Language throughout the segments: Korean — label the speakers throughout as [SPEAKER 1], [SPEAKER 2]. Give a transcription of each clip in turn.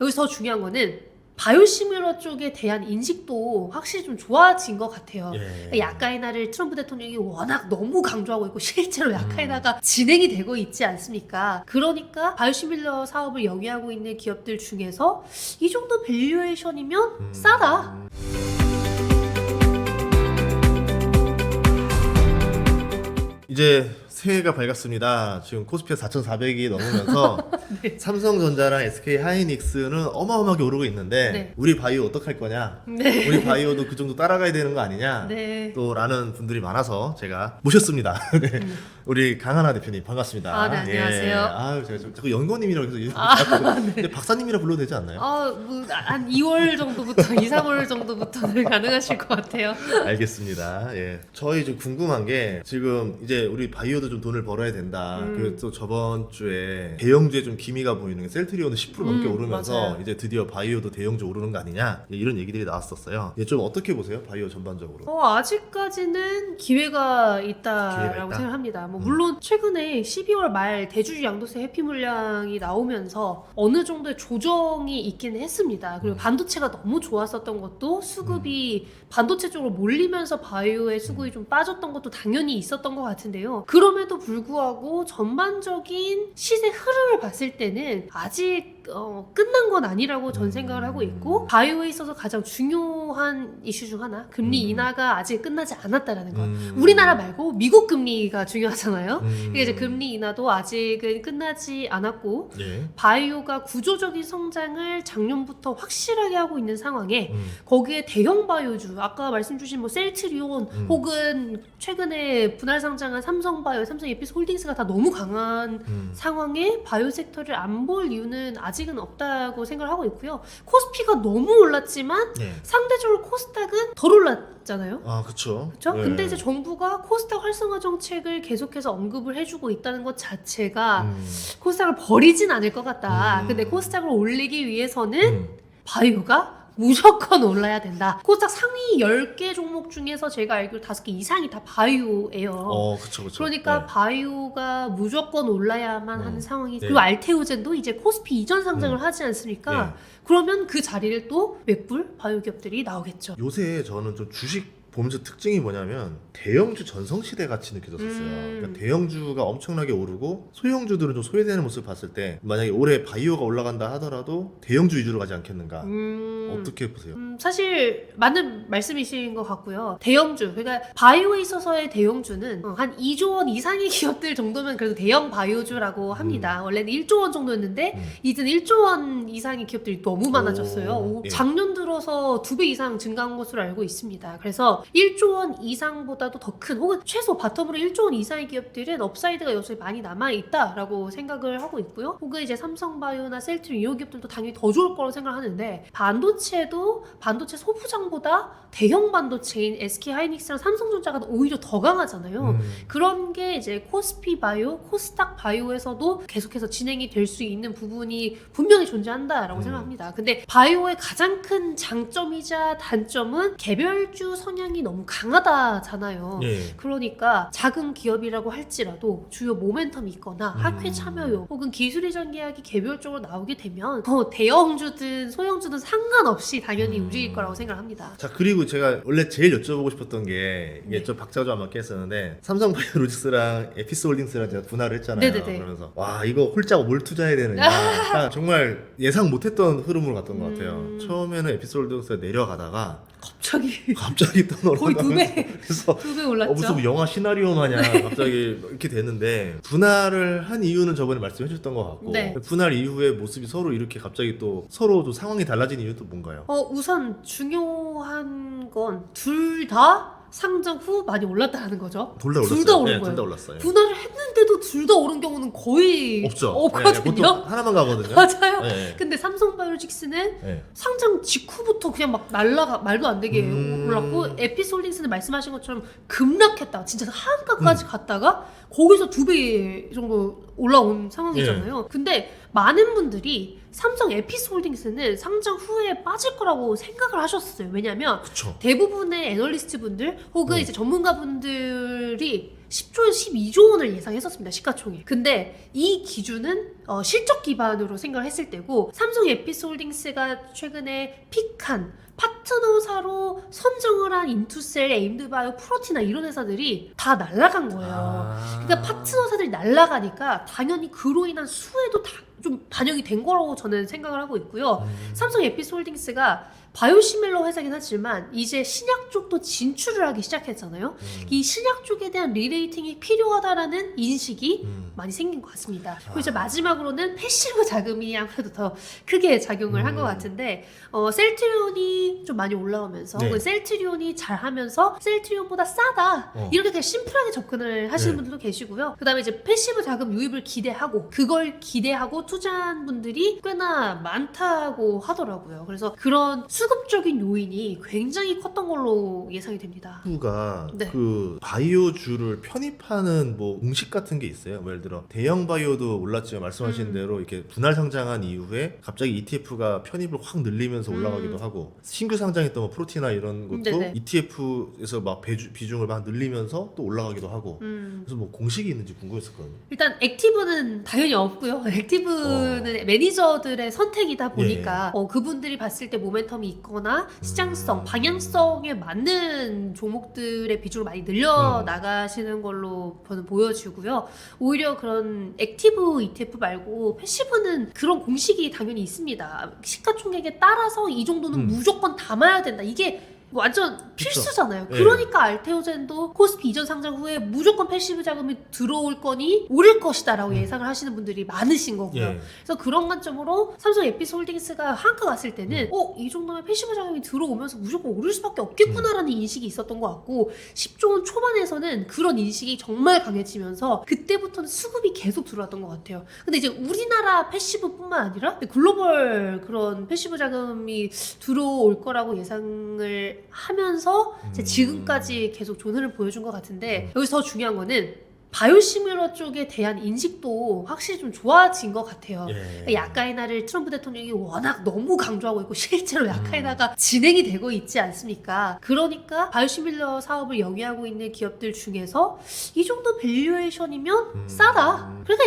[SPEAKER 1] 여기서 더 중요한 거는 바이오시밀러 쪽에 대한 인식도 확실히 좀 좋아진 것 같아요.
[SPEAKER 2] 예.
[SPEAKER 1] 약가이나를 트럼프 대통령이 워낙 너무 강조하고 있고 실제로 약가이나가 진행이 되고 있지 않습니까? 그러니까 바이오시밀러 사업을 영위하고 있는 기업들 중에서 이 정도 밸류에이션이면 싸다.
[SPEAKER 2] 이제 새해가 밝았습니다. 지금 코스피가 4,400이 넘으면서
[SPEAKER 1] 네.
[SPEAKER 2] 삼성전자랑 SK 하이닉스는 어마어마하게 오르고 있는데
[SPEAKER 1] 네.
[SPEAKER 2] 우리 바이오 어떡할 거냐?
[SPEAKER 1] 네.
[SPEAKER 2] 우리 바이오도 그 정도 따라가야 되는 거 아니냐?
[SPEAKER 1] 네.
[SPEAKER 2] 또 라는 분들이 많아서 제가 모셨습니다. 네. 우리 강하나 대표님 반갑습니다.
[SPEAKER 1] 아, 네, 안녕하세요.
[SPEAKER 2] 아유, 제가 자꾸 연거님이라고 해서 자꾸
[SPEAKER 1] 네.
[SPEAKER 2] 근데 박사님이라 불러도 되지 않나요?
[SPEAKER 1] 한 2월 정도부터, 2, 3월 정도부터는 가능하실 것 같아요.
[SPEAKER 2] 알겠습니다. 예. 저희 좀 궁금한 게 지금 이제 우리 바이오도 좀 돈을 벌어야 된다. 그리고 또 저번 주에 대형주에 좀 기미가 보이는 게 셀트리온도 10% 넘게 오르면서
[SPEAKER 1] 맞아요.
[SPEAKER 2] 이제 드디어 바이오도 대형주 오르는 거 아니냐 이런 얘기들이 나왔었어요. 예, 좀 어떻게 보세요? 바이오 전반적으로?
[SPEAKER 1] 아직까지는 기회가 있다라고
[SPEAKER 2] 기회가 있다?
[SPEAKER 1] 생각합니다. 물론 최근에 12월 말 대주주 양도세 회피 물량이 나오면서 어느 정도의 조정이 있기는 했습니다. 그리고 반도체가 너무 좋았었던 것도 수급이 반도체 쪽으로 몰리면서 바이오의 수급이 좀 빠졌던 것도 당연히 있었던 것 같은데요. 그럼에도 불구하고 전반적인 시세 흐름을 봤을 때는 아직 끝난 건 아니라고 전 생각을 하고 있고, 바이오에 있어서 가장 중요한 이슈 중 하나, 금리 인하가 아직 끝나지 않았다라는 것. 우리나라 말고 미국 금리가 중요하잖아요. 그러니까 이제 금리 인하도 아직은 끝나지 않았고,
[SPEAKER 2] 예.
[SPEAKER 1] 바이오가 구조적인 성장을 작년부터 확실하게 하고 있는 상황에 거기에 대형 바이오주, 아까 말씀 주신 뭐 셀트리온 혹은 최근에 분할 상장한 삼성바이오, 삼성에피스홀딩스가 다 너무 강한 상황에 바이오 섹터를 안 볼 이유는 아직은 없다고 생각을 하고 있고요. 코스피가 너무 올랐지만
[SPEAKER 2] 예.
[SPEAKER 1] 상대적으로 코스닥은 덜 올랐잖아요.
[SPEAKER 2] 아, 그쵸.
[SPEAKER 1] 그렇죠?
[SPEAKER 2] 예.
[SPEAKER 1] 근데 이제 정부가 코스닥 활성화 정책을 계속해서 언급을 해주고 있다는 것 자체가 코스닥을 버리진 않을 것 같다. 근데 코스닥을 올리기 위해서는 바이오가 무조건 올라야 된다. 코스닥 상위 10개 종목 중에서 제가 알기로 5개 이상이 다 바이오예요.
[SPEAKER 2] 그쵸.
[SPEAKER 1] 그러니까
[SPEAKER 2] 네.
[SPEAKER 1] 바이오가 무조건 올라야만 하는 상황이. 그리고 알테오젠도 이제 코스피 이전 상장을 하지 않습니까? 그러면 그 자리를 또 메꿀 바이오 기업들이 나오겠죠.
[SPEAKER 2] 요새 저는 좀 주식 보면서 특징이 뭐냐면 대형주 전성시대 같이 느껴졌었어요. 그러니까 대형주가 엄청나게 오르고 소형주들은 좀 소외되는 모습을 봤을 때 만약에 올해 바이오가 올라간다 하더라도 대형주 위주로 가지 않겠는가. 어떻게 보세요?
[SPEAKER 1] 사실 맞는 말씀이신 것 같고요. 대형주, 그러니까 바이오에 있어서의 대형주는 한 2조 원 이상의 기업들 정도면 그래도 대형 바이오주라고 합니다. 원래는 1조 원 정도였는데 이제는 1조 원 이상의 기업들이 너무 많아졌어요.
[SPEAKER 2] 예.
[SPEAKER 1] 작년 들어서 2배 이상 증가한 것으로 알고 있습니다. 그래서 1조 원 이상보다도 더 큰, 혹은 최소 바텀으로 1조 원 이상의 기업들은 업사이드가 여전히 많이 남아있다라고 생각을 하고 있고요. 혹은 이제 삼성바이오나 셀트리온 이런 기업들도 당연히 더 좋을 거라고 생각하는데, 반도체도 반도체 소부장보다 대형 반도체인 SK 하이닉스랑 삼성전자가 오히려 더 강하잖아요. 그런 게 이제 코스피 바이오, 코스닥 바이오에서도 계속해서 진행이 될 수 있는 부분이 분명히 존재한다라고 생각합니다. 근데 바이오의 가장 큰 장점이자 단점은 개별주 성향이 너무 강하다잖아요.
[SPEAKER 2] 예.
[SPEAKER 1] 그러니까 작은 기업이라고 할지라도 주요 모멘텀이 있거나 학회 참여요 혹은 기술이전 계약이 개별적으로 나오게 되면 대형주든 소형주든 상관없이 당연히 움직일 거라고 생각합니다.
[SPEAKER 2] 자, 그리고 제가 원래 제일 여쭤보고 싶었던 게 이게 좀 박자가 좀 안 맞게 했었는데 삼성바이오로직스랑 에피스홀딩스랑 제가 분할을 했잖아요.
[SPEAKER 1] 네네네.
[SPEAKER 2] 그러면서 와, 이거 홀짜고 뭘 투자해야 되느냐. 딱 정말 예상 못했던 흐름으로 갔던 것 같아요. 처음에는 에피스홀딩스가 내려가다가 갑자기 또
[SPEAKER 1] 거의
[SPEAKER 2] 올라가면서
[SPEAKER 1] 2배
[SPEAKER 2] 그래서
[SPEAKER 1] 2배 올랐죠.
[SPEAKER 2] 무슨 영화 시나리오 마냥 갑자기 이렇게 됐는데, 분할을 한 이유는 저번에 말씀해 주셨던 것 같고,
[SPEAKER 1] 네.
[SPEAKER 2] 분할 이후에 모습이 서로 이렇게 갑자기 또 서로 좀 상황이 달라진 이유도 뭔가요?
[SPEAKER 1] 우선 중요한 건 둘 다 상장 후 많이 올랐다는 거죠.
[SPEAKER 2] 둘 다 올랐어요.
[SPEAKER 1] 둘 다 오른
[SPEAKER 2] 네,
[SPEAKER 1] 거예요.
[SPEAKER 2] 둘 다 올랐어요.
[SPEAKER 1] 분할을 했는데도 둘 다 오른 경우는 거의
[SPEAKER 2] 없죠.
[SPEAKER 1] 없거든요.
[SPEAKER 2] 네, 보통 하나만 가거든요.
[SPEAKER 1] 맞아요.
[SPEAKER 2] 네.
[SPEAKER 1] 근데 삼성바이오로직스는
[SPEAKER 2] 네.
[SPEAKER 1] 상장 직후부터 그냥 막 말도 안 되게 올랐고, 에피솔딩스는 말씀하신 것처럼 급락했다. 진짜 하한가까지 갔다가 거기서 2배 정도 올라온 상황이잖아요. 근데 많은 분들이 삼성 에피스홀딩스는 상장 후에 빠질 거라고 생각을 하셨어요. 왜냐면
[SPEAKER 2] 그쵸.
[SPEAKER 1] 대부분의 애널리스트 분들 혹은 이제 전문가 분들이 10조에서 12조 원을 예상했었습니다. 시가총액. 근데 이 기준은 실적 기반으로 생각을 했을 때고 삼성 에피스홀딩스가 최근에 픽한 파트너사로 선정을 한 인투셀, 에임드바이오, 프로티나 이런 회사들이 다 날아간 거예요. 그러니까 파트너사들이 날아가니까 당연히 그로 인한 수혜도 다 좀 반영이 된 거라고 저는 생각을 하고 있고요. 삼성 에피스홀딩스가 바이오시밀러 회사긴 하지만 이제 신약 쪽도 진출을 하기 시작했잖아요. 이 신약 쪽에 대한 리레이팅이 필요하다라는 인식이 많이 생긴 것 같습니다. 그리고 이제 마지막으로는 패시브 자금이 아무래도 더 크게 작용을 한 것 같은데 셀트리온이 좀 많이 올라오면서
[SPEAKER 2] 네.
[SPEAKER 1] 혹은 셀트리온이 잘하면서 셀트리온보다 싸다 이렇게 그냥 심플하게 접근을 하시는
[SPEAKER 2] 네.
[SPEAKER 1] 분들도 계시고요. 그 다음에 이제 패시브 자금 유입을 기대하고 그걸 기대하고 투자한 분들이 꽤나 많다고 하더라고요. 그래서 그런 수급적인 요인이 굉장히 컸던 걸로 예상이 됩니다.
[SPEAKER 2] 가
[SPEAKER 1] 네.
[SPEAKER 2] 그 바이오주를 편입하는 뭐 공식 같은 게 있어요. 뭐 예를 들어 대형 바이오도 올랐지만 말씀하신 대로 이렇게 분할 상장한 이후에 갑자기 ETF가 편입을 확 늘리면서 올라가기도 하고 신규 상장했던 뭐 프로티나 이런 것도
[SPEAKER 1] 네네.
[SPEAKER 2] ETF에서 막 비중을 막 늘리면서 또 올라가기도 하고 그래서 뭐 공식이 있는지 궁금했었거든요.
[SPEAKER 1] 일단 액티브는 당연히 없고요. 액티브는 매니저들의 선택이다 보니까 그분들이 봤을 때 모멘텀이 있거나 시장성, 방향성에 맞는 종목들의 비중을 많이 늘려 나가시는 걸로 저는 보여지고요. 오히려 그런 액티브 ETF 말고 패시브는 그런 공식이 당연히 있습니다. 시가총액에 따라서 이 정도는 무조건 담아야 된다. 이게 완전 필수잖아요.
[SPEAKER 2] 네.
[SPEAKER 1] 그러니까 알테오젠도 코스피 이전 상장 후에 무조건 패시브 자금이 들어올 거니 오를 것이다 라고 예상을 하시는 분들이 많으신 거고요.
[SPEAKER 2] 예.
[SPEAKER 1] 그래서 그런 관점으로 삼성 에피스홀딩스가 한가 갔을 때는 이 정도면 패시브 자금이 들어오면서 무조건 오를 수밖에 없겠구나라는 인식이 있었던 것 같고 10조 원 초반에서는 그런 인식이 정말 강해지면서 그때부터는 수급이 계속 들어왔던 것 같아요. 근데 이제 우리나라 패시브뿐만 아니라 글로벌 그런 패시브 자금이 들어올 거라고 예상을 하면서 이제 지금까지 계속 존을 보여준 것 같은데 여기서 더 중요한 거는 바이오시밀러 쪽에 대한 인식도 확실히 좀 좋아진 것 같아요.
[SPEAKER 2] 예.
[SPEAKER 1] 약가인화를 트럼프 대통령이 워낙 너무 강조하고 있고 실제로 약가인화가 진행이 되고 있지 않습니까? 그러니까 바이오시밀러 사업을 영위하고 있는 기업들 중에서 이 정도 밸류에이션이면 싸다. 그러니까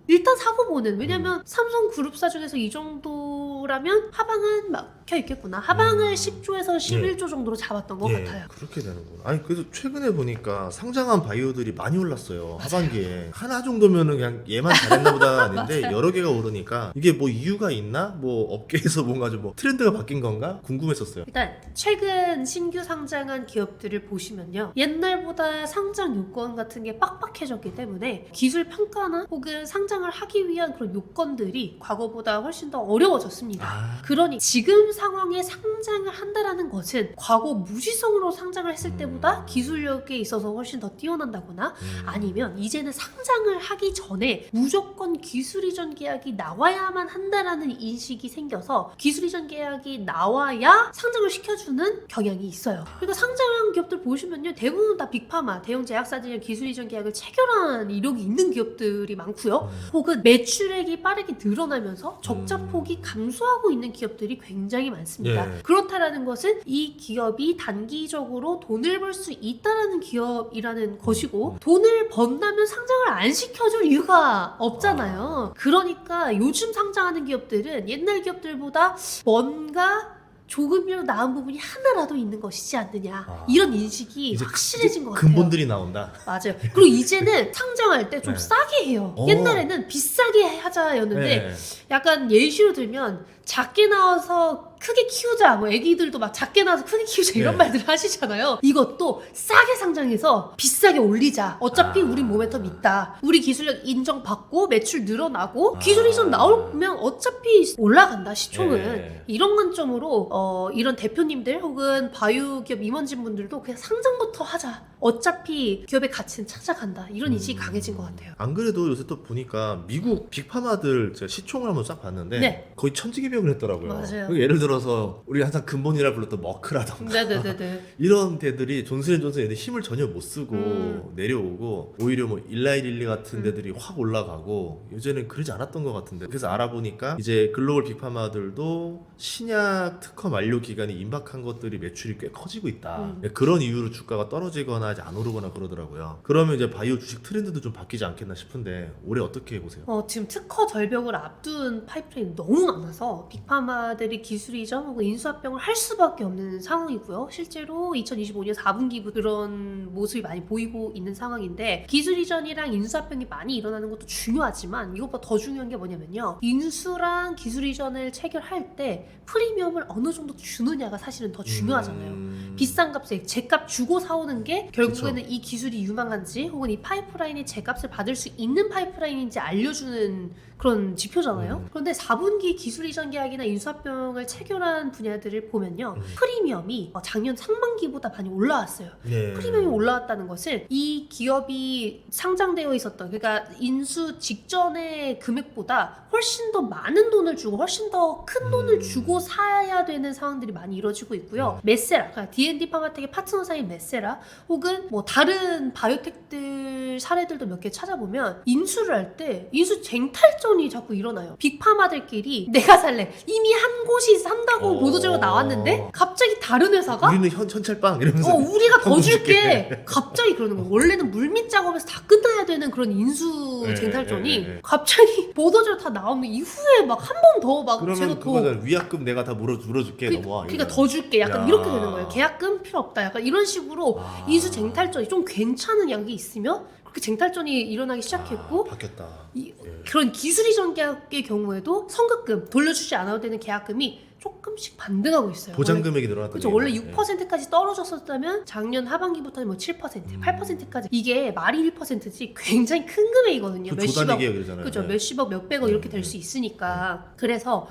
[SPEAKER 1] 일단 사고 보는. 왜냐면 삼성 그룹사 중에서 이 정도라면 하방은 막혀 있겠구나. 하방을 10조에서 11조 정도로 잡았던 것 같아요.
[SPEAKER 2] 그렇게 되는구나. 아니 그래서 최근에 보니까 상장한 바이오들이 많이 올랐어요. 하반기에 하나 정도면은 그냥 얘만 잘했나 보다 아닌데 여러 개가 오르니까 이게 뭐 이유가 있나? 뭐 업계에서 뭔가 좀 뭐 트렌드가 바뀐 건가? 궁금했었어요.
[SPEAKER 1] 일단 최근 신규 상장한 기업들을 보시면요. 옛날보다 상장 요건 같은 게 빡빡해졌기 때문에 기술 평가나 혹은 상장을 하기 위한 그런 요건들이 과거보다 훨씬 더 어려워졌습니다. 그러니 지금 상황에 상장을 한다라는 것은 과거 무지성으로 상장을 했을 때보다 기술력에 있어서 훨씬 더 뛰어난다거나 아니면 이제는 상장을 하기 전에 무조건 기술 이전 계약이 나와야만 한다라는 인식이 생겨서 기술 이전 계약이 나와야 상장을 시켜주는 경향이 있어요. 그러니까 상장한 기업들 보시면요. 대부분 다 빅파마, 대형 제약사들이랑 기술 이전 계약을 체결한 이력이 있는 기업들이 많고요. 혹은 매출액이 빠르게 늘어나면서 적자폭이 감소하고 있는 기업들이 굉장히 많습니다. 그렇다라는 것은 이 기업이 단기적으로 돈을 벌 수 있다라는 기업이라는 것이고 돈을 번다면 상장을 안 시켜줄 이유가 없잖아요. 그러니까 요즘 상장하는 기업들은 옛날 기업들보다 뭔가 조금이라도 나은 부분이 하나라도 있는 것이지 않느냐 이런 인식이
[SPEAKER 2] 이제
[SPEAKER 1] 확실해진 것 같아요.
[SPEAKER 2] 근본들이 나온다.
[SPEAKER 1] 맞아요. 그리고 이제는 상장할 때 좀 싸게 해요.
[SPEAKER 2] 오.
[SPEAKER 1] 옛날에는 비싸게 하자였는데 약간 예시로 들면 작게 나와서 크게 키우자, 뭐 애기들도 막 작게 나와서 크게 키우자 이런 말들을 하시잖아요. 이것도 싸게 상장해서 비싸게 올리자. 어차피 우리 모멘텀 있다. 우리 기술력 인정받고 매출 늘어나고 기술 이전 나오면 어차피 올라간다 시총은. 이런 관점으로 이런 대표님들 혹은 바이오 기업 임원진분들도 그냥 상장부터 하자. 어차피 기업의 가치는 찾아간다. 이런 인식이 강해진 것 같아요.
[SPEAKER 2] 안 그래도 요새 또 보니까 미국 빅파마들 제가 시총을 한번 싹 봤는데 거의 1,000개 해명을 했더라고요.
[SPEAKER 1] 맞아요.
[SPEAKER 2] 예를 들어서 우리 항상 근본이라 불렀던 머크라던가
[SPEAKER 1] 네네네네.
[SPEAKER 2] 이런 데들이 존슨앤존슨 얘들 힘을 전혀 못 쓰고
[SPEAKER 1] 음.
[SPEAKER 2] 내려오고 오히려 뭐 일라이릴리 같은 데들이 확 올라가고 요새는 그러지 않았던 것 같은데 그래서 알아보니까 이제 글로벌 빅파마들도 신약 특허 만료 기간이 임박한 것들이 매출이 꽤 커지고 있다. 그런 이유로 주가가 떨어지거나 이제 안 오르거나 그러더라고요. 그러면 이제 바이오 주식 트렌드도 좀 바뀌지 않겠나 싶은데 올해 어떻게 보세요?
[SPEAKER 1] 지금 특허 절벽을 앞둔 파이프라인이 너무 많아서 빅파마들이 기술 이전 혹은 인수합병을 할 수밖에 없는 상황이고요. 실제로 2025년 4분기부터 그런 모습이 많이 보이고 있는 상황인데 기술 이전이랑 인수합병이 많이 일어나는 것도 중요하지만 이것보다 더 중요한 게 뭐냐면요. 인수랑 기술 이전을 체결할 때 프리미엄을 어느 정도 주느냐가 사실은 더 중요하잖아요. 비싼 값에 제값 주고 사오는 게 결국에는
[SPEAKER 2] 그쵸.
[SPEAKER 1] 이 기술이 유망한지 혹은 이 파이프라인이 제값을 받을 수 있는 파이프라인인지 알려주는 그런 지표잖아요. 그런데 4분기 기술 이전 계약이나 인수합병을 체결한 분야들을 보면요. 프리미엄이 작년 상반기보다 많이 올라왔어요.
[SPEAKER 2] 네.
[SPEAKER 1] 프리미엄이 올라왔다는 것은 이 기업이 상장되어 있었던 그러니까 인수 직전의 금액보다 훨씬 더 많은 돈을 주고 훨씬 더 큰 돈을 주고 사야 되는 상황들이 많이 이루어지고 있고요. 메세라, 그러니까 D&D 파마텍의 파트너사인 메세라 혹은 뭐 다른 바이오텍들 사례들도 몇 개 찾아보면 인수를 할 때 인수 쟁탈전이 자꾸 일어나요. 빅파마들끼리 내가 살래. 이미 한 곳이 산다고 보도자료가 나왔는데 갑자기 다른 회사가
[SPEAKER 2] 우리는 현찰빵 이러면서
[SPEAKER 1] 우리가 더
[SPEAKER 2] 현금
[SPEAKER 1] 줄게. 갑자기 그러는 거예요. 원래는 물밑 작업에서 다 끝나야 되는 그런 인수
[SPEAKER 2] 네,
[SPEAKER 1] 쟁탈전이
[SPEAKER 2] 네, 네.
[SPEAKER 1] 갑자기 보도자료 다 나오는 이후에 막 한 번 더 막
[SPEAKER 2] 그러면
[SPEAKER 1] 제가 더
[SPEAKER 2] 그거잖아. 위약금 내가 다 물어줄게. 넘어와.
[SPEAKER 1] 그러니까
[SPEAKER 2] 이거는.
[SPEAKER 1] 더 줄게. 약간
[SPEAKER 2] 야.
[SPEAKER 1] 이렇게 되는 거예요. 계약금 필요 없다. 약간 이런 식으로 인수 쟁탈전이 좀 괜찮은 약이 있으면 그렇게 쟁탈전이 일어나기 시작했고
[SPEAKER 2] 바뀌었다.
[SPEAKER 1] 그런 기술 이전 계약의 경우에도 성급금 돌려주지 않아도 되는 계약금이 조금씩 반등하고 있어요.
[SPEAKER 2] 보장 금액이 늘어났다.
[SPEAKER 1] 그렇죠. 원래 6%까지 떨어졌었다면 작년 하반기부터는 뭐 7%, 8%까지 이게 말이 1%지 굉장히 큰 금액이거든요.
[SPEAKER 2] 그
[SPEAKER 1] 몇십억,
[SPEAKER 2] 조단위기예요, 그러잖아요.
[SPEAKER 1] 그렇죠.
[SPEAKER 2] 네.
[SPEAKER 1] 몇십억, 몇백억 이렇게 될 수 있으니까. 그래서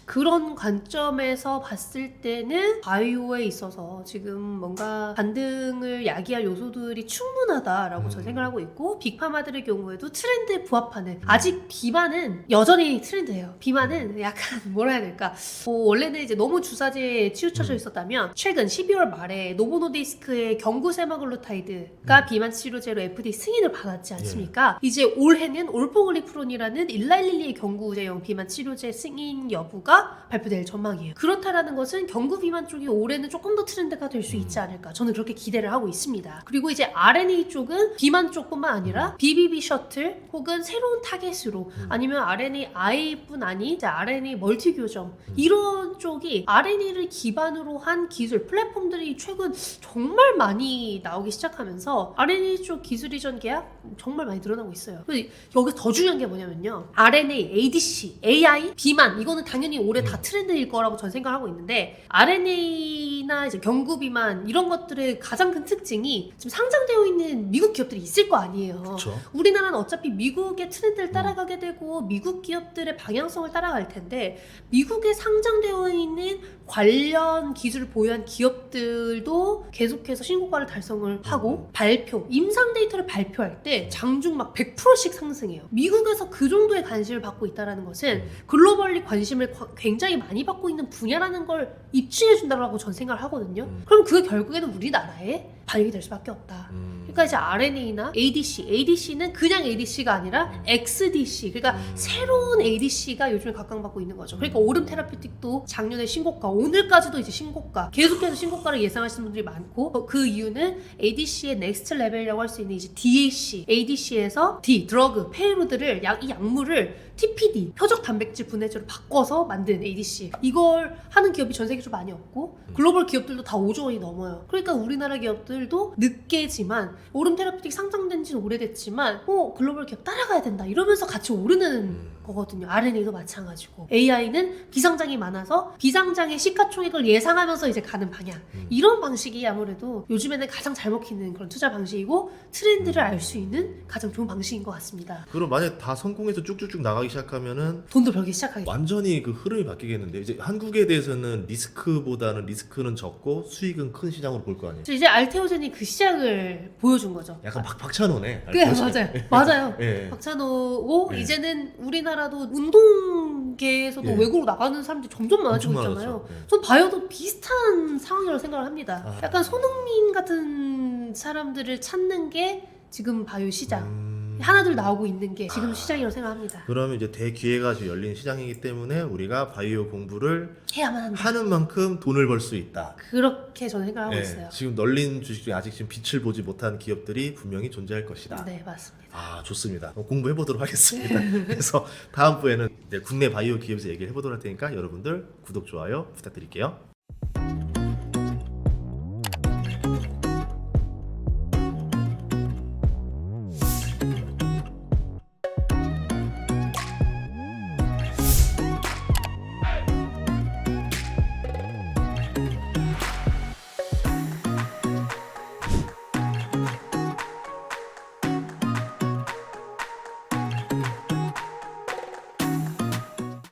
[SPEAKER 1] 그런 관점에서 봤을 때는 바이오에 있어서 지금 뭔가 반등을 야기할 요소들이 충분하다라고 저는 생각하고 있고 빅파마들의 경우에도 트렌드에 부합하는 아직 비만은 여전히 트렌드예요. 비만은 약간 뭐라 해야 될까 원래는 이제 너무 주사제에 치우쳐져 있었다면 최근 12월 말에 노보노디스크의 경구세마글루타이드가 비만 치료제로 FDA 승인을 받았지 않습니까? 이제 올해는 올포글리프론이라는 일라일릴리의 경구제형 비만 치료제 승인 여부가 발표될 전망이에요. 그렇다라는 것은 경구 비만 쪽이 올해는 조금 더 트렌드가 될 수 있지 않을까 저는 그렇게 기대를 하고 있습니다. 그리고 이제 RNA 쪽은 비만 쪽뿐만 아니라 BBB 셔틀 혹은 새로운 타겟으로 아니면 RNAI뿐 아닌 이제 RNA 멀티 교정 이런 쪽이 RNA를 기반으로 한 기술 플랫폼들이 최근 정말 많이 나오기 시작하면서 RNA 쪽 기술 이전 계약 정말 많이 늘어나고 있어요. 그리고 여기서 더 중요한 게 뭐냐면요. RNA, ADC, AI, 비만 이거는 당연히 올해 다 트렌드일 거라고 전 생각하고 있는데 RNA나 이제 경구 비만 이런 것들의 가장 큰 특징이 지금 상장되어 있는 미국 기업들이 있을 거 아니에요.
[SPEAKER 2] 그렇죠.
[SPEAKER 1] 우리나라는 어차피 미국의 트렌드를 따라가게 되고 미국 기업들의 방향성을 따라갈 텐데 미국에 상장되어 있는 관련 기술을 보유한 기업들도 계속해서 신고가를 달성을 하고 발표, 임상 데이터를 발표할 때 장중 막 100%씩 상승해요. 미국에서 그 정도의 관심을 받고 있다는 것은 글로벌리 관심을 굉장히 많이 받고 있는 분야라는 걸 입증해 준다고 저는 생각을 하거든요. 그럼 그게 결국에는 우리나라에 반영이 될 수밖에 없다. 그러니까 이제 RNA나 ADC는 그냥 ADC가 아니라 XDC, 그러니까 새로운 ADC가 요즘에 각광받고 있는 거죠. 그러니까 오름 테라피틱도 작년에 신고가, 오늘까지도 이제 신고가, 계속해서 신고가를 예상하시는 분들이 많고 그 이유는 ADC의 넥스트 레벨이라고 할 수 있는 이제 DAC, ADC에서 D, 드러그, 페이로드를 이 약물을 TPD, 표적 단백질 분해제로 바꿔서 만든 ADC. 이걸 하는 기업이 전 세계적으로 많이 없고 글로벌 기업들도 다 5조 원이 넘어요. 그러니까 우리나라 기업들도 늦게지만 오름 테라피틱 상장된 지는 오래됐지만 글로벌 기업 따라가야 된다 이러면서 같이 오르는 거거든요. RNA도 마찬가지고 AI는 비상장이 많아서 비상장의 시가총액을 예상하면서 이제 가는 방향 이런 방식이 아무래도 요즘에는 가장 잘 먹히는 그런 투자 방식이고 트렌드를 알 수 있는 가장 좋은 방식인 것 같습니다.
[SPEAKER 2] 그럼 만약 다 성공해서 쭉쭉쭉 나가기 시작하면은
[SPEAKER 1] 돈도 벌기 시작하겠죠.
[SPEAKER 2] 완전히 그 흐름이 바뀌겠는데 이제 한국에 대해서는 리스크는 적고 수익은 큰 시장으로 볼 거 아니에요.
[SPEAKER 1] 이제 알테오젠이 그 시작을 보여준 거죠.
[SPEAKER 2] 약간 박찬호네.
[SPEAKER 1] 그래 맞아요. 맞아요.
[SPEAKER 2] 예.
[SPEAKER 1] 박찬호고
[SPEAKER 2] 예.
[SPEAKER 1] 이제는 우리나라도 운동 바이오계에서도
[SPEAKER 2] 예.
[SPEAKER 1] 외국으로 나가는 사람들이 점점 많아지고
[SPEAKER 2] 엄청
[SPEAKER 1] 있잖아요.
[SPEAKER 2] 많았죠. 네.
[SPEAKER 1] 전 바이오도 비슷한 상황이라고 생각을 합니다.
[SPEAKER 2] 아.
[SPEAKER 1] 약간 손흥민 같은 사람들을 찾는 게 지금 바이오 시장. 하나둘 나오고 있는 게 지금 시장이라고 생각합니다.
[SPEAKER 2] 그러면 이제 대기회가 지금 열린 시장이기 때문에 우리가 바이오 공부를
[SPEAKER 1] 해야만 한다.
[SPEAKER 2] 하는 만큼 돈을 벌 수 있다.
[SPEAKER 1] 그렇게 저는 생각하고
[SPEAKER 2] 예,
[SPEAKER 1] 있어요.
[SPEAKER 2] 지금 널린 주식 중에 아직 지금 빛을 보지 못한 기업들이 분명히 존재할 것이다.
[SPEAKER 1] 네, 맞습니다.
[SPEAKER 2] 아, 좋습니다. 공부해 보도록 하겠습니다. 그래서 다음 부에는 이제 국내 바이오 기업에서 얘기를 해보도록 할 테니까 여러분들 구독, 좋아요 부탁드릴게요.